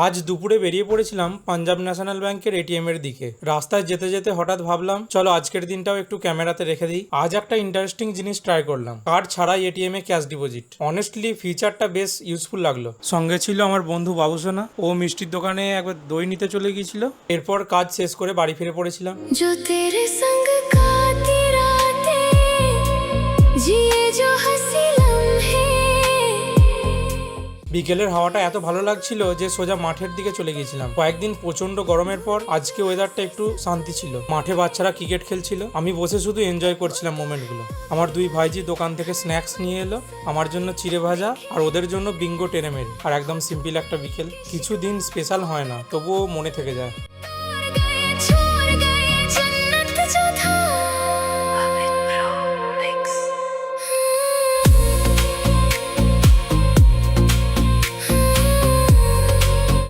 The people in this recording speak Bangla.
আজ দুপুরে বেরিয়ে পড়েছিলাম পাঞ্জাব ন্যাশনাল ব্যাংকের এটিএম এর দিকে। রাস্তায় যেতে যেতে হঠাৎ ভাবলাম চলো আজকের দিনটাও একটু ক্যামেরাতে রেখে দিই। আজ একটা ইন্টারেস্টিং জিনিস ট্রাই করলাম, কার্ড ছাড়াই এটিএম এ ক্যাশ ডিপোজিট। অনেস্টলি ফিচারটা বেশ ইউজফুল লাগলো। সঙ্গে ছিল আমার বন্ধু বাবুসোনা, ও মিষ্টির দোকানে একবার দই নিতে চলে গিয়েছিল। এরপর কাজ শেষ করে বাড়ি ফিরে পড়েছিলাম। जो तेरे संग खाती रातें जिए जो हंसी लम्हे। বিকেলের হাওয়াটা এত ভালো লাগছিল যে সোজা মাঠের দিকে চলে গিয়েছিলাম। কয়েকদিন প্রচন্ড গরমের পর আজকে ওয়েদারটা একটু শান্তি ছিল। মাঠে বাচ্চারা ক্রিকেট খেলছিল, আমি বসে শুধু এনজয় করছিলাম মোমেন্টগুলো। আমার দুই ভাইজি দোকান থেকে স্ন্যাক্স নিয়ে এলো, আমার জন্য চিড়ে ভাজা আর ওদের জন্য বিঙ্গো টেনে মেরে। আর একদম সিম্পল একটা বিকেল। কিছু দিন স্পেশাল হয় না, তবুও মনে থেকে যায়।